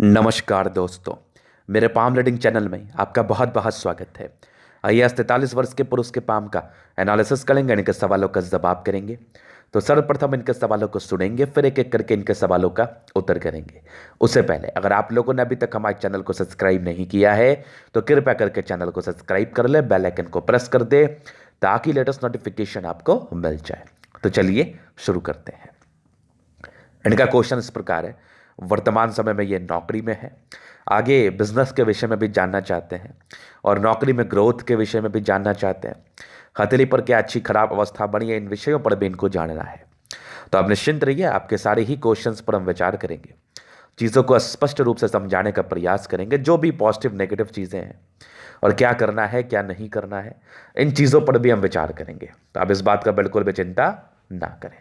नमस्कार दोस्तों। मेरे पाम रीडिंग चैनल में आपका बहुत बहुत स्वागत है। आइए आज 43 वर्ष के पुरुष के पाम का एनालिसिस करेंगे, इनके सवालों का जवाब करेंगे। तो सर्वप्रथम इनके सवालों को सुनेंगे, फिर एक एक करके इनके सवालों का उत्तर करेंगे। उससे पहले अगर आप लोगों ने अभी तक हमारे चैनल को सब्सक्राइब नहीं किया है तो कृपया करके चैनल को सब्सक्राइब कर ले, बेल आइकन को प्रेस कर दे ताकि लेटेस्ट नोटिफिकेशन आपको मिल जाए। तो चलिए शुरू करते हैं। इनका क्वेश्चन इस प्रकार है, वर्तमान समय में ये नौकरी में है, आगे बिजनेस के विषय में भी जानना चाहते हैं और नौकरी में ग्रोथ के विषय में भी जानना चाहते हैं। हथेली पर क्या अच्छी खराब अवस्था बनी है, इन विषयों पर भी इनको जानना है। तो आप निश्चिंत रहिए, आपके सारे ही क्वेश्चंस पर हम विचार करेंगे, चीज़ों को स्पष्ट रूप से समझाने का प्रयास करेंगे। जो भी पॉजिटिव नेगेटिव चीज़ें हैं और क्या करना है क्या नहीं करना है, इन चीज़ों पर भी हम विचार करेंगे। तो आप इस बात का बिल्कुल भी चिंता ना करें।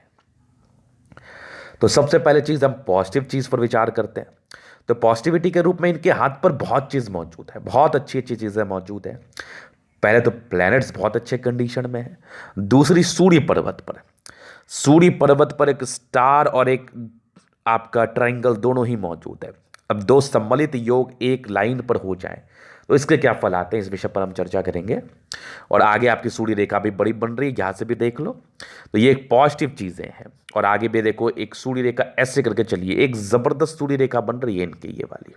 तो सबसे पहले चीज़ हम पॉजिटिव चीज़ पर विचार करते हैं। तो पॉजिटिविटी के रूप में इनके हाथ पर बहुत चीज़ मौजूद है, बहुत अच्छी अच्छी चीज़ें मौजूद हैं। पहले तो प्लैनेट्स बहुत अच्छे कंडीशन में है। दूसरी, सूर्य पर्वत पर एक स्टार और एक आपका ट्रायंगल दोनों ही मौजूद है। अब दो सम्मिलित योग एक लाइन पर हो जाए तो इसके क्या फल आते हैं, इस विषय पर हम चर्चा करेंगे। और आगे आपकी सूर्य रेखा भी बड़ी बन रही है, यहाँ से भी देख लो। तो ये एक पॉजिटिव चीज़ें हैं। और आगे भी देखो, एक सूर्य रेखा ऐसे करके चलिए, एक जबरदस्त सूर्य रेखा बन रही है इनकी, ये वाली,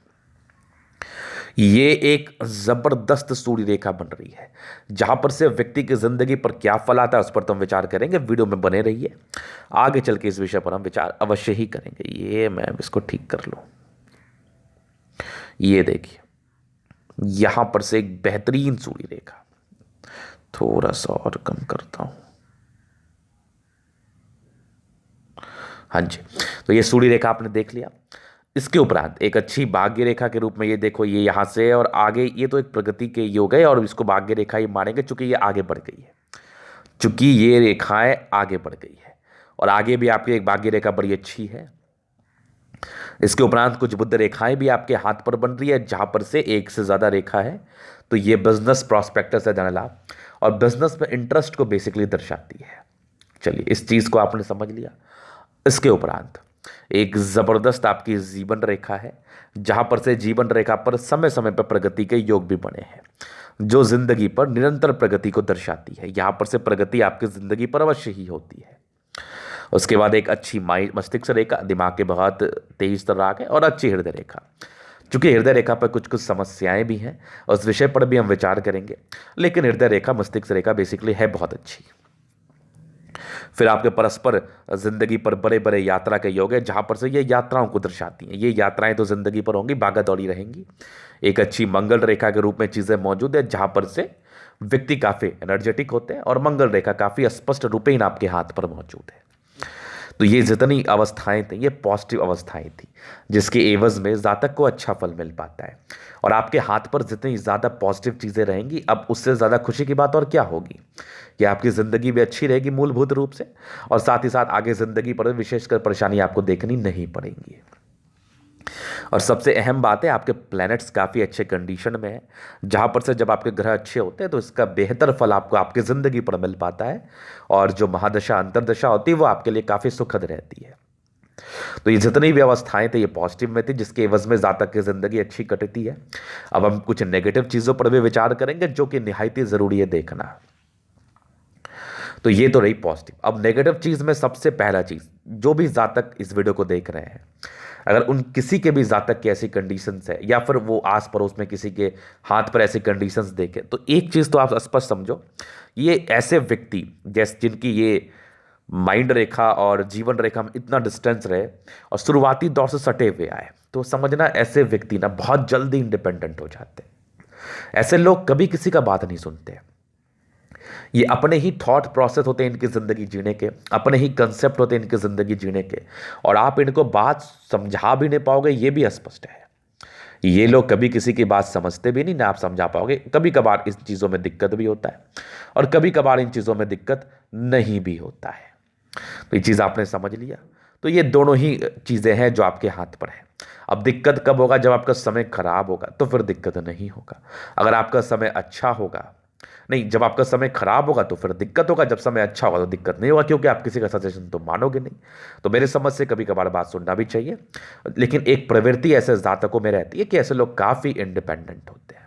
ये एक जबरदस्त सूर्य रेखा बन रही है। जहां पर से व्यक्ति की जिंदगी पर क्या फल आता है उस पर तो हम विचार करेंगे। वीडियो में बने रहिए, आगे चल के इस विषय पर हम विचार अवश्य ही करेंगे। ये मैं इसको ठीक कर लूं। ये देखिए, यहां पर से एक बेहतरीन सूर्य रेखा, थोड़ा सा और कम करता हूं। हाँ जी, तो ये सूर्य रेखा आपने देख लिया। इसके उपरांत एक अच्छी भाग्य रेखा के रूप में ये देखो, ये यहां से और आगे, ये तो एक प्रगति के योग है और इसको भाग्य रेखा ही मानेंगे चूंकि ये आगे बढ़ गई है, चूंकि ये रेखाएं आगे बढ़ गई है। और आगे भी आपकी एक भाग्य रेखा बड़ी अच्छी है। इसके उपरांत कुछ बुद्ध रेखाएं भी आपके हाथ पर बन रही है, जहां पर से एक से ज्यादा रेखा है। तो ये बिजनेस प्रॉस्पेक्टस है, धनलाभ और बिजनेस में इंटरेस्ट को बेसिकली दर्शाती है। चलिए, इस चीज को आपने समझ लिया। इसके उपरांत एक जबरदस्त आपकी जीवन रेखा है, जहां पर से जीवन रेखा पर समय समय पर प्रगति के योग भी बने हैं, जो जिंदगी पर निरंतर प्रगति को दर्शाती है। यहां पर से प्रगति आपकी जिंदगी पर अवश्य ही होती है। उसके बाद एक अच्छी मस्तिष्क रेखा, दिमाग के बहुत तेज तर्राक है, और अच्छी हृदय रेखा। चूंकि हृदय रेखा पर कुछ कुछ समस्याएं भी हैं, उस विषय पर भी हम विचार करेंगे, लेकिन हृदय रेखा मस्तिष्क रेखा बेसिकली है बहुत अच्छी। फिर आपके परस्पर जिंदगी पर बड़े बड़े यात्रा के योग है, जहां पर से ये यात्राओं को दर्शाती हैं। ये यात्राएं तो जिंदगी पर होंगी, भागा दौड़ी रहेंगी। एक अच्छी मंगल रेखा के रूप में चीजें मौजूद है, जहां पर से व्यक्ति काफी एनर्जेटिक होते हैं और मंगल रेखा काफी स्पष्ट रूपेण आपके हाथ पर मौजूद है। तो ये जितनी अवस्थाएं थी, ये पॉजिटिव अवस्थाएं थी, जिसके एवज में जातक को अच्छा फल मिल पाता है। और आपके हाथ पर जितनी ज़्यादा पॉजिटिव चीज़ें रहेंगी, अब उससे ज़्यादा खुशी की बात और क्या होगी कि आपकी ज़िंदगी भी अच्छी रहेगी मूलभूत रूप से, और साथ ही साथ आगे ज़िंदगी पर विशेषकर परेशानी आपको देखनी नहीं पड़ेंगी। और सबसे अहम बात है, आपके प्लैनेट्स काफ़ी अच्छे कंडीशन में है, जहाँ पर से जब आपके ग्रह अच्छे होते हैं तो इसका बेहतर फल आपको आपकी ज़िंदगी पर मिल पाता है। और जो महादशा अंतरदशा होती है वो आपके लिए काफ़ी सुखद रहती है। तो ये जितनी भी अवस्थाएं थे ये पॉजिटिव में थी, जिसके एवज में जातक की ज़िंदगी अच्छी कटती है। अब हम कुछ नेगेटिव चीज़ों पर भी विचार करेंगे, जो कि निहायत ही ज़रूरी है देखना। तो ये तो रही पॉजिटिव। अब नेगेटिव चीज़ में सबसे पहला चीज़, जो भी जातक इस वीडियो को देख रहे हैं, अगर उन किसी के भी जातक की ऐसी कंडीशंस है, या फिर वो आस पड़ोस में किसी के हाथ पर ऐसी कंडीशंस देखे, तो एक चीज़ तो आप स्पष्ट समझो, ये ऐसे व्यक्ति जैसे जिनकी ये माइंड रेखा और जीवन रेखा में इतना डिस्टेंस रहे और शुरुआती दौर से सटे हुए आए, तो समझना ऐसे व्यक्ति ना बहुत जल्दी इंडिपेंडेंट हो जाते हैं। ऐसे लोग कभी किसी का बात नहीं सुनते। ये अपने ही थॉट प्रोसेस होते हैं इनकी ज़िंदगी जीने के, अपने ही कंसेप्ट होते हैं इनकी ज़िंदगी जीने के, और आप इनको बात समझा भी नहीं पाओगे, ये भी स्पष्ट है। ये लोग कभी किसी की बात समझते भी नहीं ना आप समझा पाओगे। कभी कभार इस चीज़ों में दिक्कत भी होता है और कभी कभार इन चीज़ों में दिक्कत नहीं भी होता है। तो ये चीज़ आपने समझ लिया। तो ये दोनों ही चीज़ें हैं जो आपके हाथ पर है। अब दिक्कत कब होगा, जब आपका समय खराब होगा, तो फिर दिक्कत नहीं होगा। अगर आपका समय अच्छा होगा, नहीं, जब आपका समय खराब होगा तो फिर दिक्कत होगा, जब समय अच्छा होगा तो दिक्कत नहीं होगा, क्योंकि आप किसी का सजेशन तो मानोगे नहीं। तो मेरे समझ से कभी कभार बात सुनना भी चाहिए। लेकिन एक प्रवृत्ति ऐसे जातकों में रहती है कि ऐसे लोग काफी इंडिपेंडेंट होते हैं।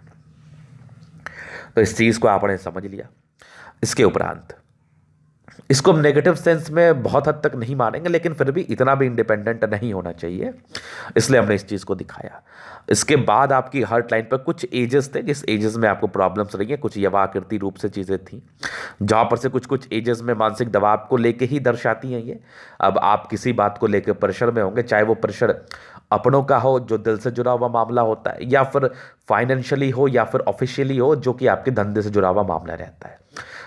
तो इस चीज को आपने समझ लिया। इसके उपरांत इसको हम नेगेटिव सेंस में बहुत हद तक नहीं मानेंगे, लेकिन फिर भी इतना भी इंडिपेंडेंट नहीं होना चाहिए, इसलिए हमने इस चीज़ को दिखाया। इसके बाद आपकी हार्ट लाइन पर कुछ एजेस थे, जिस एजेस में आपको प्रॉब्लम्स रही हैं, कुछ यवाकृति रूप से चीज़ें थी, जहाँ पर से कुछ कुछ एजेस में मानसिक दबाव को लेके ही दर्शाती हैं ये। अब आप किसी बात को लेकर प्रेशर में होंगे, चाहे वो प्रेशर अपनों का हो जो दिल से जुड़ा हुआ मामला होता है, या फिर फाइनेंशियली हो, या फिर ऑफिशियली हो जो कि आपके धंधे से जुड़ा हुआ मामला रहता है।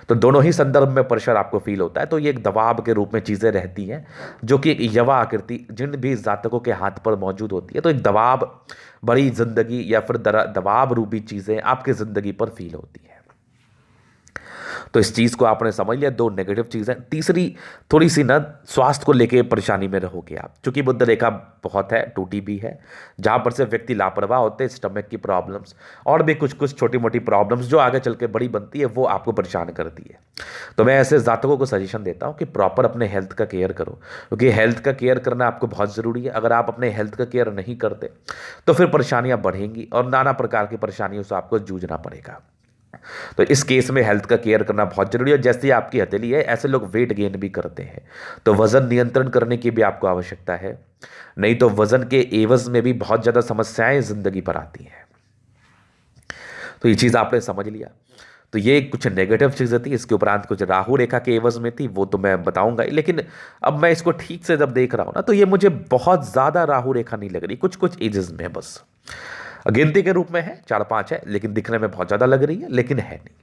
तो दोनों ही संदर्भ में प्रेशर आपको फील होता है। तो ये एक दबाव के रूप में चीज़ें रहती हैं, जो कि एक यवा आकृति जिन भी जातकों के हाथ पर मौजूद होती है। तो एक दबाव बड़ी जिंदगी या फिर दबाव रूपी चीज़ें आपकी ज़िंदगी पर फील होती हैं। तो इस चीज़ को आपने समझ लिया, दो नेगेटिव चीज़ें। तीसरी थोड़ी सी ना स्वास्थ्य को लेके परेशानी में रहोगे आप, चूंकि बुध रेखा बहुत है, टूटी भी है, जहाँ पर से व्यक्ति लापरवाह होते हैं, स्टमक की प्रॉब्लम्स और भी कुछ कुछ छोटी मोटी प्रॉब्लम्स जो आगे चल के बड़ी बनती है, वो आपको परेशान करती है। तो मैं ऐसे जातकों को सजेशन देता हूँ कि प्रॉपर अपने हेल्थ का केयर करो, क्योंकि हेल्थ का केयर करना आपको बहुत ज़रूरी है। अगर आप अपने हेल्थ का केयर नहीं करते तो फिर परेशानियाँ बढ़ेंगी और नाना प्रकार की परेशानियों से आपको जूझना पड़ेगा। तो इस केस में हेल्थ का केयर करना बहुत जरूरी है। जैसे आपकी हथेली है, ऐसे लोग वेट गेन भी करते हैं, तो वजन नियंत्रण करने की भी आपको आवश्यकता है, नहीं तो वजन के एवज में भी बहुत ज़्यादा समस्याएं जिंदगी पर आती हैं। तो ये चीज़ आपने समझ लिया। तो ये कुछ नेगेटिव चीज़ें थी। इसके उपरांत कुछ राहु रेखा के एवज में थी, वो तो मैं बताऊंगा ही, लेकिन अब मैं इसको ठीक से जब देख रहा हूं ना, तो ये मुझे बहुत ज़्यादा राहु रेखा नहीं लग रही, कुछ कुछ एजेस में बस गिनती के रूप में है, 4-5 है, लेकिन दिखने में बहुत ज़्यादा लग रही है, लेकिन है नहीं।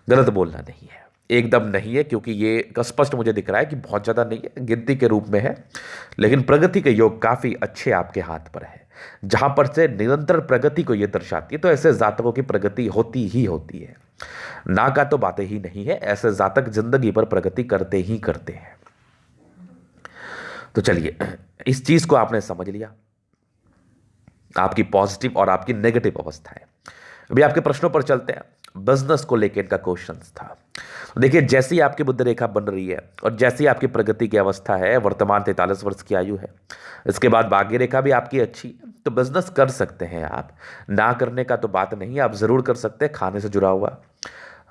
गलत बोलना नहीं है, एकदम नहीं है, क्योंकि ये स्पष्ट मुझे दिख रहा है कि बहुत ज़्यादा नहीं है, गिनती के रूप में है, लेकिन प्रगति के योग काफ़ी अच्छे आपके हाथ पर है, जहाँ पर से निरंतर प्रगति को ये दर्शाती है। तो ऐसे जातकों की प्रगति होती ही होती है, ना का तो बातें ही नहीं है, ऐसे जातक जिंदगी पर प्रगति करते ही करते हैं। तो चलिए, इस चीज़ को आपने समझ लिया, आपकी पॉजिटिव और आपकी नेगेटिव अवस्था है। अभी आपके प्रश्नों पर चलते हैं। बिजनेस को लेकर इनका क्वेश्चन था। तो देखिए, जैसी आपकी बुध रेखा बन रही है और जैसी आपकी प्रगति की अवस्था है, वर्तमान 43 वर्ष की आयु है, इसके बाद भाग्य रेखा भी आपकी अच्छी है, तो बिजनेस कर सकते हैं आप, ना करने का तो बात नहीं है, आप जरूर कर सकते हैं। खाने से जुड़ा हुआ,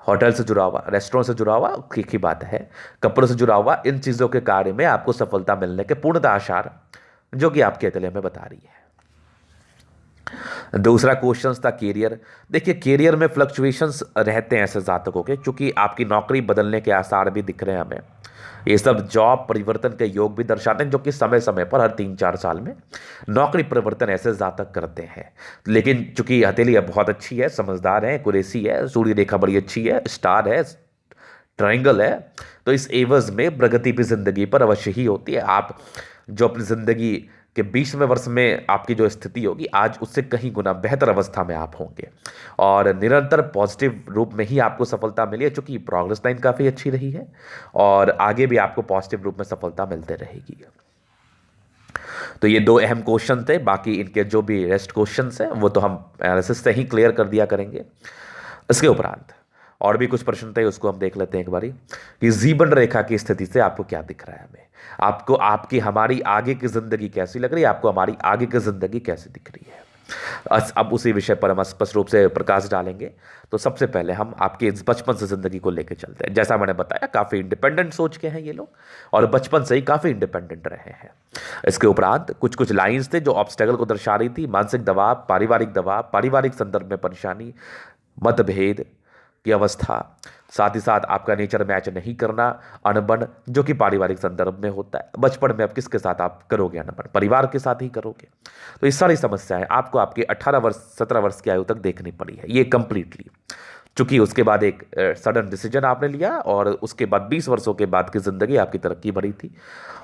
होटल से जुड़ा हुआ, रेस्टोरेंट से जुड़ा हुआ, एक ही बात है, कपड़ों से जुड़ा हुआ, इन चीज़ों के कार्य में आपको सफलता मिलने के पूर्णतः आसार जो कि आपके हथेली में बता रही है। दूसरा क्वेश्चन था कैरियर। देखिए, कैरियर में फ्लक्चुएशंस रहते हैं ऐसे जातकों के, क्योंकि आपकी नौकरी बदलने के आसार भी दिख रहे हैं हमें। ये सब जॉब परिवर्तन के योग भी दर्शाते हैं, जो कि समय समय पर हर 3-4 साल में नौकरी परिवर्तन ऐसे जातक करते हैं। लेकिन चूंकि हथेली बहुत अच्छी है, समझदार है, कुरेसी है, सूर्य रेखा बड़ी अच्छी है, स्टार है, ट्रायंगल है, तो इस एवज में प्रगति भी जिंदगी पर अवश्य ही होती है। आप जो अपनी जिंदगी के 20वें वर्ष में आपकी जो स्थिति होगी, आज उससे कहीं गुना बेहतर अवस्था में आप होंगे, और निरंतर पॉजिटिव रूप में ही आपको सफलता मिली है, चूंकि प्रोग्रेस लाइन काफ़ी अच्छी रही है और आगे भी आपको पॉजिटिव रूप में सफलता मिलते रहेगी। तो ये दो अहम क्वेश्चन थे, बाकी इनके जो भी रेस्ट क्वेश्चन हैं वो तो हम एनालिसिस से ही क्लियर कर दिया करेंगे। इसके उपरांत और भी कुछ प्रश्न थे, उसको हम देख लेते हैं एक बारी, कि जीवन रेखा की स्थिति से आपको क्या दिख रहा है। हमें आपको आपकी हमारी आगे की जिंदगी कैसी लग रही है, आपको हमारी आगे की जिंदगी कैसी दिख रही है। अब उसी विषय पर हम स्पष्ट रूप से प्रकाश डालेंगे। तो सबसे पहले हम आपके इस बचपन से जिंदगी को लेकर चलते हैं। जैसा मैंने बताया, काफ़ी इंडिपेंडेंट सोच के हैं ये लोग, और बचपन से ही काफ़ी इंडिपेंडेंट रहे हैं। इसके उपरांत कुछ कुछ लाइंस थे जो ऑब्स्टेकल को दर्शा रही थी, मानसिक दबाव, पारिवारिक संदर्भ में परेशानी, मतभेद की अवस्था, साथ ही साथ आपका नेचर मैच नहीं करना, अनबन जो कि पारिवारिक संदर्भ में होता है। बचपन में अब किसके साथ आप करोगे अनबन, परिवार के साथ ही करोगे। तो ये सारी समस्याएं आपको आपके 18 वर्ष 17 वर्ष की आयु तक देखनी पड़ी है, ये कंप्लीटली। चूंकि उसके बाद एक सडन डिसीजन आपने लिया, और उसके बाद 20 वर्षों के बाद की ज़िंदगी आपकी तरक्की भरी थी,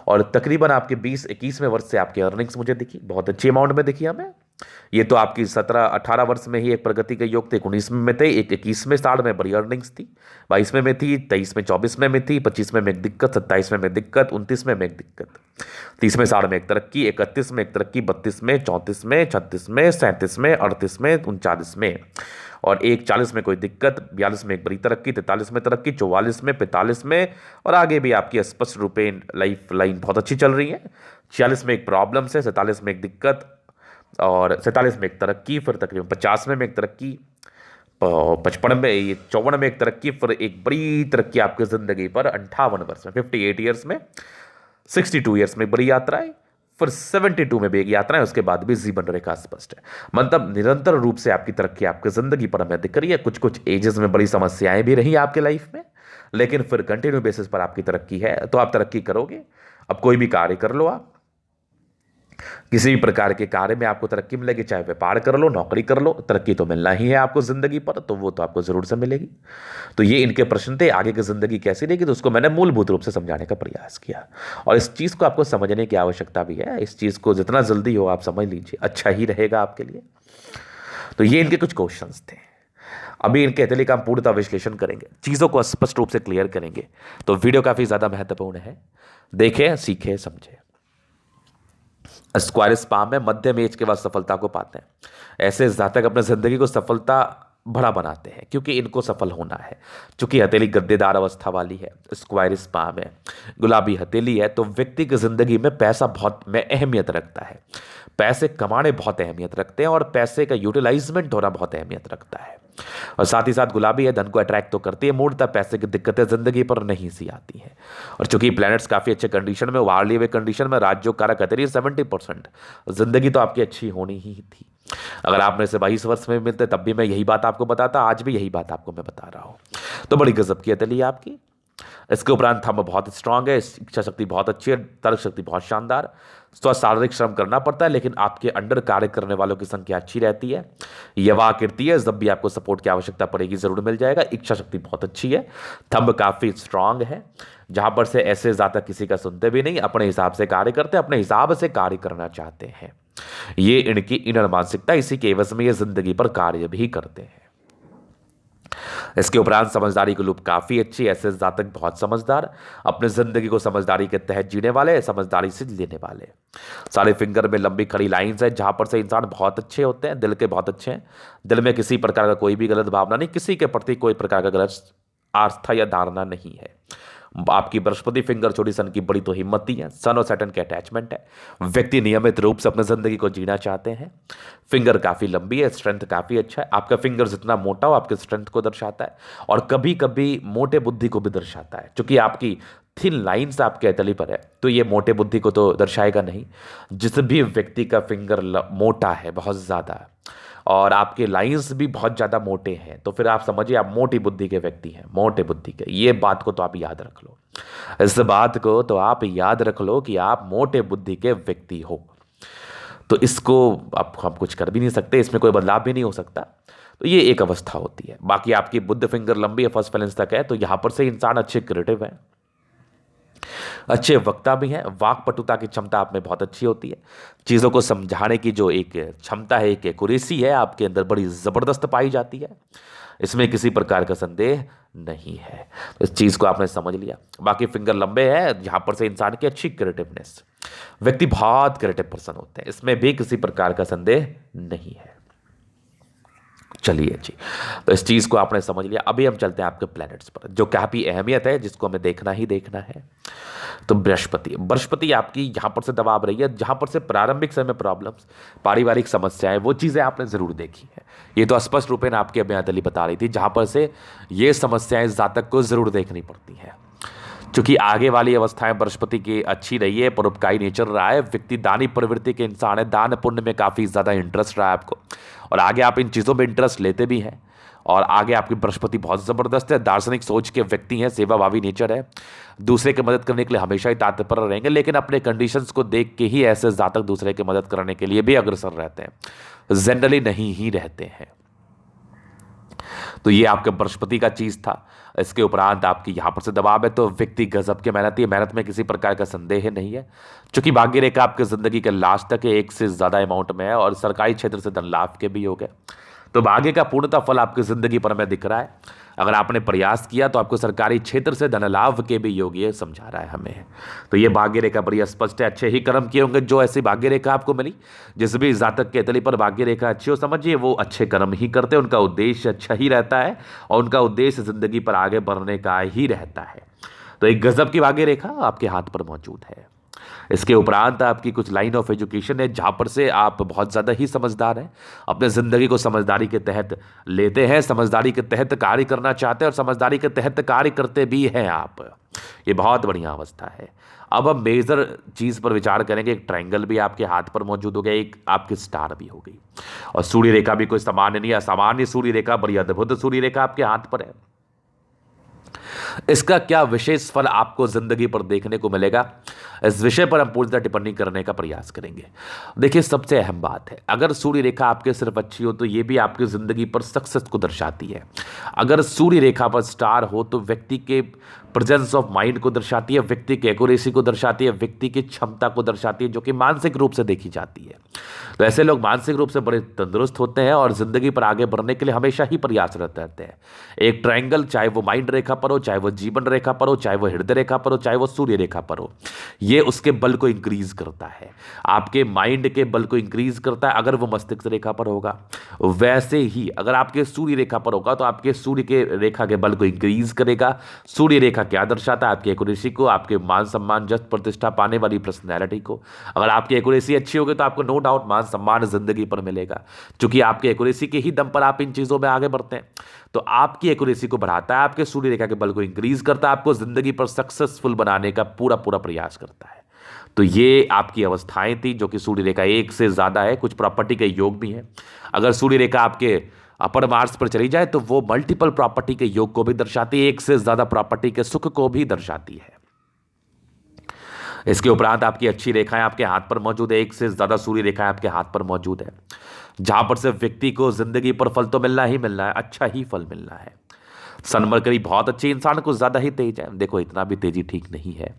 और तकरीबन आपके 20-21वें वर्ष से आपकी अर्निंग्स मुझे दिखी, बहुत अच्छी अमाउंट में दिखी हमें, ये तो आपकी 17-18 वर्ष में ही एक प्रगति के योग थे, 19 में थे, एक 21वें साल में बड़ी अर्निंग्स थी, 22 में थी, 23 में 24 में थी, 25 में एक दिक्कत, 27 में दिक्कत, 29 में एक दिक्कत, 30वें साल में एक तरक्की, 31 में एक तरक्की, 32 में, 34 में, 36 में, 37 में, 38 में, 39 में, और एक 40 में कोई दिक्कत, 42 में एक बड़ी तरक्की, 43 में तरक्की, 44 में, 45 में, और आगे भी आपकी स्पष्ट रूपे लाइफ लाइन बहुत अच्छी चल रही है। 46 में एक प्रॉब्लम है, 47 में एक दिक्कत, और 47 में एक तरक्की, फिर तकरीबन 50 में एक तरक्की, 55 में, ये 54 में एक तरक्की, फिर एक बड़ी तरक्की आपकी ज़िंदगी पर 58 वर्ष में, 58 ईयर्स में, 62 ईयर्स में बड़ी यात्रा है, फिर 72 में भी एक यात्रा है, उसके बाद भी जीवन रेखा स्पष्ट है। मतलब निरंतर रूप से आपकी तरक्की आपकी ज़िंदगी पर हमें दिख रही है। कुछ कुछ एजेस में बड़ी समस्याएं भी रही आपके लाइफ में, लेकिन फिर कंटिन्यू बेसिस पर आपकी तरक्की है, तो आप तरक्की करोगे। अब कोई भी कार्य कर लो, आप किसी भी प्रकार के कार्य में आपको तरक्की मिलेगी, चाहे व्यापार कर लो, नौकरी कर लो, तरक्की तो मिलना ही है आपको जिंदगी पर, तो वो तो आपको जरूर से मिलेगी। तो ये इनके प्रश्न थे, आगे की जिंदगी कैसी रहेगी, तो उसको मैंने मूलभूत रूप से समझाने का प्रयास किया, और इस चीज़ को आपको समझने की आवश्यकता भी है। इस चीज़ को जितना जल्दी हो आप समझ लीजिए, अच्छा ही रहेगा आपके लिए। तो ये इनके कुछ क्वेश्चंस थे। अभी इनके अत्यधिक हम पूर्णतः विश्लेषण करेंगे, चीज़ों को स्पष्ट रूप से क्लियर करेंगे। तो वीडियो काफ़ी ज़्यादा महत्वपूर्ण है, देखें, सीखें, समझें। स्क्वायर स्पाम में मध्यम एज के बाद सफलता को पाते हैं। ऐसे जातक अपने जिंदगी को सफलता भरा बनाते हैं, क्योंकि इनको सफल होना है। चूंकि हथेली गद्देदार अवस्था वाली है, स्क्वायर स्पाम है, गुलाबी हथेली है, तो व्यक्ति की जिंदगी में पैसा बहुत में अहमियत रखता है। पैसे कमाने बहुत अहमियत रखते हैं, और पैसे का यूटिलाइजमेंट होना बहुत अहमियत रखता है। और साथ ही साथ गुलाबी है, धन को अट्रैक्ट तो करती है, मूलतः पैसे की दिक्कतें जिंदगी पर नहीं सी आती हैं। और चूंकि प्लैनेट्स काफ़ी अच्छे कंडीशन में, वार्ली हुए कंडीशन में, राज्यों कारक हथेली 70%, जिंदगी तो आपकी अच्छी होनी ही थी। अगर आप मेरे से 22 वर्ष में मिलते तब भी मैं यही बात आपको बताता, आज भी यही बात आपको मैं बता रहा हूँ। तो बड़ी गजब की हथेली है आपकी। इसके उपरांत थंब बहुत स्ट्रांग है, इच्छा शक्ति बहुत अच्छी है, तर्क शक्ति बहुत शानदार। तो शारीरिक श्रम करना पड़ता है, लेकिन आपके अंडर कार्य करने वालों की संख्या अच्छी रहती है। यवा आकृति है, जब भी आपको सपोर्ट की आवश्यकता पड़ेगी जरूर मिल जाएगा। इच्छा शक्ति बहुत अच्छी है, थंब काफी स्ट्रांग है, जहां पर से ऐसे ज्यादा किसी का सुनते भी नहीं, अपने हिसाब से कार्य करते, अपने हिसाब से कार्य करना चाहते हैं। ये इनकी इनर मानसिकता, इसी के एवज में ये जिंदगी पर कार्य भी करते हैं। इसके उपरांत समझदारी की लूप काफी अच्छी, ऐसे जातक बहुत समझदार, अपने जिंदगी को समझदारी के तहत जीने वाले, समझदारी से लेने वाले। सारे फिंगर में लंबी खड़ी लाइंस है, जहां पर से इंसान बहुत अच्छे होते हैं, दिल के बहुत अच्छे हैं, दिल में किसी प्रकार का कोई भी गलत भावना नहीं, किसी के प्रति कोई प्रकार का गलत आस्था या धारणा नहीं है। आपकी बृहस्पति फिंगर छोटी सन की बड़ी तो हिम्मत ही है, सन और सैटर्न के अटैचमेंट है। व्यक्ति नियमित रूप से अपनी जिंदगी को जीना चाहते हैं। फिंगर काफी लंबी है, स्ट्रेंथ काफी अच्छा है। आपका फिंगर जितना मोटा हो आपके स्ट्रेंथ को दर्शाता है, और कभी कभी मोटे बुद्धि को भी दर्शाता है। क्योंकि आपकी थिन लाइंस आपके हथेली पर है, तो ये मोटे बुद्धि को तो दर्शाएगा नहीं। जिस भी व्यक्ति का फिंगर मोटा है, बहुत ज्यादा, और आपके लाइंस भी बहुत ज़्यादा मोटे हैं, तो फिर आप समझिए आप मोटी बुद्धि के व्यक्ति हैं, मोटे बुद्धि के। ये बात को तो आप याद रख लो, इस बात को तो आप याद रख लो कि आप मोटे बुद्धि के व्यक्ति हो। तो इसको आप हम कुछ कर भी नहीं सकते, इसमें कोई बदलाव भी नहीं हो सकता। तो ये एक अवस्था होती है। बाकी आपकी बुद्ध फिंगर लंबी है, फर्स्ट फैलेंस तक है, तो यहाँ पर से इंसान अच्छे क्रिएटिव हैं, अच्छे वक्ता भी हैं। वाक्पटुता की क्षमता आप में बहुत अच्छी होती है। चीज़ों को समझाने की जो एक क्षमता है, एक एक्यूरेसी है आपके अंदर, बड़ी ज़बरदस्त पाई जाती है। इसमें किसी प्रकार का संदेह नहीं है। तो इस चीज़ को आपने समझ लिया। बाकी फिंगर लंबे हैं, जहाँ पर से इंसान की अच्छी क्रिएटिवनेस, व्यक्ति बहुत क्रिएटिव पर्सन होते हैं, इसमें भी किसी प्रकार का संदेह नहीं है। चलिए जी, तो इस चीज़ को आपने समझ लिया। अभी हम चलते हैं आपके प्लैनेट्स पर, जो काफ़ी अहमियत है, जिसको हमें देखना ही देखना है। तो बृहस्पति आपकी यहाँ पर से दबाव रही है, जहाँ पर से प्रारंभिक समय प्रॉब्लम्स, पारिवारिक समस्याएं, वो चीज़ें आपने ज़रूर देखी है। ये तो स्पष्ट रूप में आपकी अभियातली बता रही थी, जहाँ पर से ये समस्याएं जातक को ज़रूर देखनी पड़ती हैं। क्योंकि आगे वाली अवस्थाएं बृहस्पति की अच्छी रही है, परोपकारी नेचर रहा है, व्यक्ति दानी प्रवृत्ति के इंसान है, दान पुण्य में काफ़ी ज़्यादा इंटरेस्ट रहा है आपको, और आगे आप इन चीज़ों में इंटरेस्ट लेते भी हैं। और आगे आपकी बृहस्पति बहुत ज़बरदस्त है, दार्शनिक सोच के व्यक्ति हैं, सेवाभावी नेचर है, दूसरे की मदद करने के लिए हमेशा ही तत्पर रहेंगे, लेकिन अपने कंडीशंस को देख के ही ऐसे जातक दूसरे की मदद करने के लिए भी अग्रसर रहते हैं, जनरली नहीं ही रहते हैं। तो ये आपके बृहस्पति का चीज था। इसके उपरांत आपकी यहाँ पर से दबाव है, तो व्यक्ति गजब के मेहनती है, मेहनत में किसी प्रकार का संदेह नहीं है। चूंकि भाग्य रेखा आपके जिंदगी के लास्ट तक एक से ज्यादा अमाउंट में है और सरकारी क्षेत्र से धन लाभ के भी हो गए, तो भाग्य का पूर्णतः फल आपकी जिंदगी पर हमें दिख रहा है। अगर आपने प्रयास किया तो आपको सरकारी क्षेत्र से धन लाभ के भी योग ये समझा रहा है हमें। तो ये भाग्य रेखा बड़ी स्पष्ट है। अच्छे ही कर्म किए होंगे जो ऐसी भाग्य रेखा आपको मिली। जिस भी जातक के तली पर भाग्य रेखा अच्छी हो, समझिए वो अच्छे कर्म ही करते हैं, उनका उद्देश्य अच्छा ही रहता है और उनका उद्देश्य जिंदगी पर आगे बढ़ने का ही रहता है। तो एक गजब की भाग्य रेखा आपके हाथ पर मौजूद है। इसके उपरांत आपकी कुछ लाइन ऑफ एजुकेशन है जहां पर से आप बहुत ज़्यादा ही समझदार हैं, अपने ज़िंदगी को समझदारी के तहत लेते हैं, समझदारी के तहत कार्य करना चाहते हैं और समझदारी के तहत कार्य करते भी हैं आप। ये बहुत बढ़िया अवस्था है। अब हम मेजर चीज़ पर विचार करेंगे। एक ट्रायंगल भी आपके हाथ पर मौजूद हो गया, एक आपकी स्टार भी हो गई और सूर्य रेखा भी कोई सामान्य नहीं है, असामान्य सूर्य रेखा, बड़ी अद्भुत सूर्य रेखा आपके हाथ पर है। इसका क्या विशेष फल आपको जिंदगी पर देखने को मिलेगा, इस विषय पर हम पूर्णतः टिप्पणी करने का प्रयास करेंगे। देखिए, सबसे अहम बात है, अगर सूर्य रेखा आपके सिर्फ अच्छी हो तो यह भी आपकी जिंदगी पर सक्सेस को दर्शाती है। अगर सूर्य रेखा पर स्टार हो तो व्यक्ति के प्रेजेंस ऑफ माइंड को दर्शाती है, व्यक्ति की एक्यूरेसी को दर्शाती है, व्यक्ति की क्षमता को दर्शाती है, जो कि मानसिक रूप से देखी जाती है। तो ऐसे लोग मानसिक रूप से बड़े तंदुरुस्त होते हैं और जिंदगी पर आगे बढ़ने के लिए हमेशा ही प्रयासरत रहते हैं। एक ट्रायंगल, चाहे वो माइंड रेखा पर हो, चाहे वो जीवन रेखा पर हो, चाहे वो हृदय रेखा पर हो, चाहे वो सूर्य रेखा पर हो, ये उसके बल को इंक्रीज करता है, आपके माइंड के बल को इंक्रीज करता है। अगर वो मस्तिष्क रेखा पर होगा, वैसे ही अगर आपके सूर्य रेखा पर होगा तो आपके सूर्य के रेखा के बल को इंक्रीज करेगा। सूर्य रेखा क्या दर्शाता है? आपकी एक्यूरेसी को, आपके मान सम्मान जस प्रतिष्ठा पाने वाली पर्सनैलिटी को। अगर आपकी एक्यूरेसी अच्छी होगी तो आपको नो डाउट मान सम्मान जिंदगी पर मिलेगा, क्योंकि आपके एक्यूरेसी के ही दम पर आप इन चीजों में आगे बढ़ते हैं। तो आपकी एक्यूरेसी को बढ़ाता है, आपके सूर्य रेखा के बल को इंक्रीज करता है, आपको जिंदगी पर सक्सेसफुल बनाने का पूरा पूरा प्रयास करता है। तो ये आपकी अवस्थाएं थी जो कि सूर्य रेखा एक से ज्यादा है। कुछ प्रॉपर्टी के योग भी हैं। अगर सूर्य रेखा आपके अपर मार्स पर चली जाए तो वो मल्टीपल प्रॉपर्टी के योग को भी दर्शाती है, एक से ज्यादा प्रॉपर्टी के सुख को भी दर्शाती है। इसके उपरांत आपकी अच्छी रेखाएं आपके हाथ पर मौजूद है, एक से ज्यादा सूर्य रेखाएं आपके हाथ पर मौजूद है, जहां पर से व्यक्ति को जिंदगी पर फल तो मिलना ही मिलना है, अच्छा ही फल मिलना है। सन मरकरी बहुत अच्छे इंसान, कुछ ज्यादा ही तेज है। देखो, इतना भी तेजी ठीक नहीं है।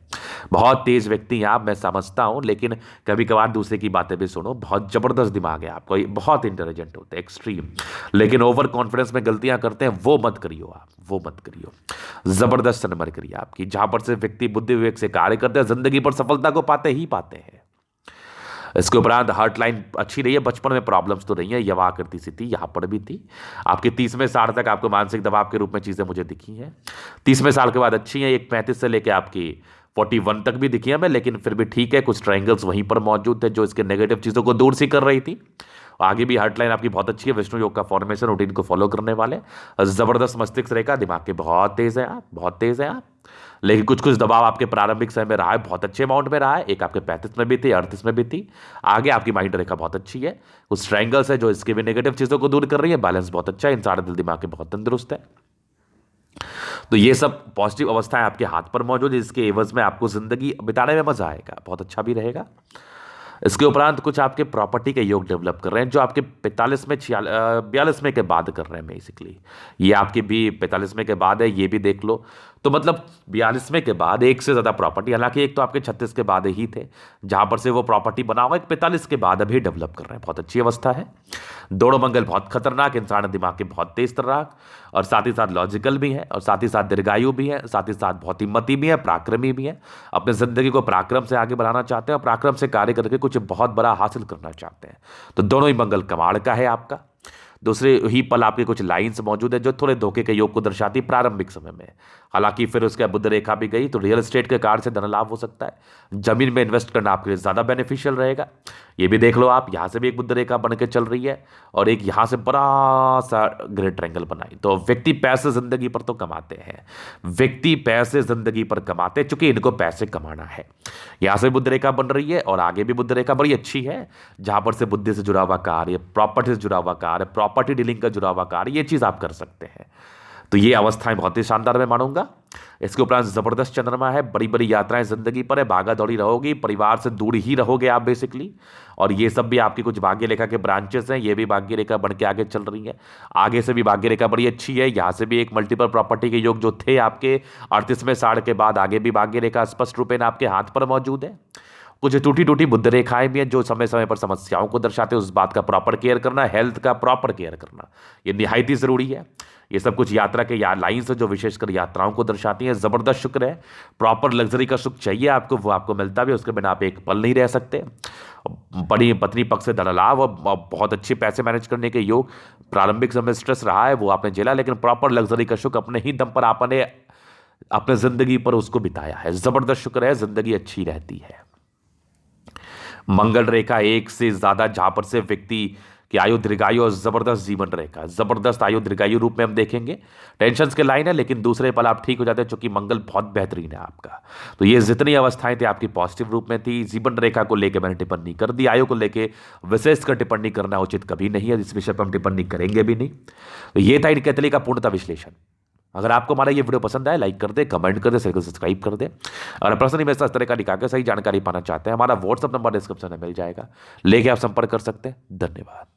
बहुत तेज व्यक्ति हैं आप, मैं समझता हूं, लेकिन कभी कभार दूसरे की बातें भी सुनो। बहुत जबरदस्त दिमाग है आपको, बहुत इंटेलिजेंट होते हैं, एक्सट्रीम, लेकिन ओवर कॉन्फिडेंस में गलतियां करते हैं, वो मत करियो आप, वो मत करियो। जबरदस्त सन मरकरी आपकी, जहां पर से व्यक्ति बुद्धि विवेक से कार्य करते हैं, जिंदगी पर सफलता को पाते ही पाते हैं। इसके उपरांत हार्ट लाइन अच्छी रही है। बचपन में प्रॉब्लम्स तो रही है, यवा आकृति सी थी, यहाँ पर भी थी। आपके 30वें साल तक आपको मानसिक दबाव के रूप में चीज़ें मुझे दिखी हैं। 30वें साल के बाद अच्छी हैं। एक 35 से लेकर आपकी 41 तक भी दिखी है मैं, लेकिन फिर भी ठीक है। कुछ ट्रायंगल्स वहीं पर मौजूद थे जो इसके नेगेटिव चीज़ों को दूर सी कर रही थी। आगे भी हार्ट लाइन आपकी बहुत अच्छी है। विष्णु योग का फॉर्मेशन रूटीन को फॉलो करने वाले, जबरदस्त मस्तिष्क रेखा, दिमाग के बहुत तेज है आप, बहुत तेज है आप। लेकिन कुछ कुछ दबाव आपके प्रारंभिक समय में रहा है, बहुत अच्छे अमाउंट में रहा है। एक आपके 35 में भी थी, 38 में भी थी। आगे आपकी माइंड रेखा बहुत अच्छी है। कुछ ट्रायंगल्स है जो इसके भी नेगेटिव चीज़ों को दूर कर रही है। बैलेंस बहुत अच्छा है। इंसान दिल दिमाग के बहुत तंदुरुस्त है। तो ये सब पॉजिटिव अवस्थाएं आपके हाथ पर मौजूद है, जिसके एवज में आपको जिंदगी बिताने में मजा आएगा, बहुत अच्छा भी रहेगा। इसके उपरांत कुछ आपके प्रॉपर्टी के योग डेवलप कर रहे हैं जो आपके 42वें के बाद कर रहे हैं बेसिकली। ये आपके भी 45वें के बाद है, ये भी देख लो। तो मतलब 42वें के बाद एक से ज़्यादा प्रॉपर्टी, हालांकि एक तो आपके 36 के बाद ही थे जहां पर से वो प्रॉपर्टी बना हुआ, एक 45 के बाद अभी डेवलप कर रहे हैं, बहुत अच्छी अवस्था है। दोनों मंगल बहुत खतरनाक, इंसान दिमाग के बहुत तेज तर्राक और साथ ही साथ लॉजिकल भी है और साथ ही साथ दीर्घायु भी है, साथ ही साथ बहुत हिम्मती भी है, पराक्रमी भी है। अपने जिंदगी को पराक्रम से आगे बढ़ाना चाहते हैं और पराक्रम से कार्य करके कुछ बहुत बड़ा हासिल करना चाहते हैं। तो दोनों ही मंगल कमाल का है आपका। दूसरे ही पल आपके कुछ लाइंस मौजूद है जो थोड़े धोखे के योग को दर्शाती है प्रारंभिक समय में। हालांकि फिर उसके बुध रेखा भी गई तो रियल एस्टेट के कार्ड से धन लाभ हो सकता है। जमीन में इन्वेस्ट करना आपके लिए ज़्यादा बेनिफिशियल रहेगा। ये भी देख लो आप, यहाँ से भी एक बुध रेखा बन के चल रही है और एक यहाँ से बड़ा सा ग्रेट ट्रायंगल बनाई। तो व्यक्ति पैसे जिंदगी पर तो कमाते हैं, व्यक्ति पैसे जिंदगी पर कमाते हैं, चूंकि इनको पैसे कमाना है। यहाँ से बुध रेखा बन रही है और आगे भी बुध रेखा बड़ी अच्छी है, जहां पर से बुद्धि से जुड़ा हुआ कार्य, प्रॉपर्टी से जुड़ा हुआ कार्य, प्रॉपर्टी डीलिंग का जुड़ा हुआ कार्य, ये चीज आप कर सकते हैं। तो ये अवस्थाएं बहुत ही शानदार मैं मानूंगा। इसके उपरांत जबरदस्त चंद्रमा है, बड़ी बड़ी यात्राएं जिंदगी पर है, भागा दौड़ी रहोगी, परिवार से दूर ही रहोगे आप बेसिकली। और ये सब भी आपकी कुछ भाग्य रेखा के ब्रांचेस हैं, ये भी भाग्य रेखा बढ़ के आगे चल रही है। आगे से भी भाग्य रेखा बड़ी अच्छी है, यहाँ से भी एक मल्टीपल प्रॉपर्टी के योग जो थे आपके 38वें साढ़ के बाद आगे भी भाग्य रेखा स्पष्ट रूप में आपके हाथ पर मौजूद है। कुछ टूटी टूटी बुद्ध रेखाएं भी हैं जो समय समय पर समस्याओं को दर्शाते हैं, उस बात का प्रॉपर केयर करना, हेल्थ का प्रॉपर केयर करना ये निहायत ही जरूरी है। ये सब कुछ यात्रा के लाइन्स है जो विशेषकर यात्राओं को दर्शाती हैं। जबरदस्त शुक्र है, प्रॉपर लग्जरी का सुख चाहिए आपको, वो आपको मिलता भी है, उसके बिना आप एक पल नहीं रह सकते। बड़ी पत्नी पक्ष से धन लाभ और बहुत अच्छे पैसे मैनेज करने के योग, प्रारंभिक समय स्ट्रेस रहा है वो आपने झेला, लेकिन प्रॉपर लग्जरी का सुख अपने ही दम पर आपने अपने जिंदगी पर उसको बिताया है। जबरदस्त शुक्र है, जिंदगी अच्छी रहती है। मंगल रेखा एक से ज्यादा, जहां पर से व्यक्ति की आयु दीर्घायु और जबरदस्त जीवन रेखा, जबरदस्त आयु दीर्घायु रूप में हम देखेंगे। टेंशन के लाइन है लेकिन दूसरे पल आप ठीक हो जाते हैं, क्योंकि मंगल बहुत बेहतरीन है आपका। तो ये जितनी अवस्थाएं थी आपकी पॉजिटिव रूप में थी। जीवन रेखा को लेकर मैंने टिप्पणी कर दी, आयु को लेकर विशेष कर टिप्पणी करना उचित कभी नहीं है, इस विषय पर हम टिप्पणी करेंगे भी नहीं। तो ये था इनकेतली का पूर्णतः विश्लेषण। अगर आपको हमारा ये वीडियो पसंद आए, लाइक कर दे, कमेंट कर दे, शेयर कर, सब्सक्राइब कर दे। अगर पर्सनली मेरे साथ इस तरह का दिखा के सही जानकारी पाना चाहते हैं, हमारा व्हाट्सअप नंबर डिस्क्रिप्शन में मिल जाएगा, लेके आप संपर्क कर सकते हैं। धन्यवाद।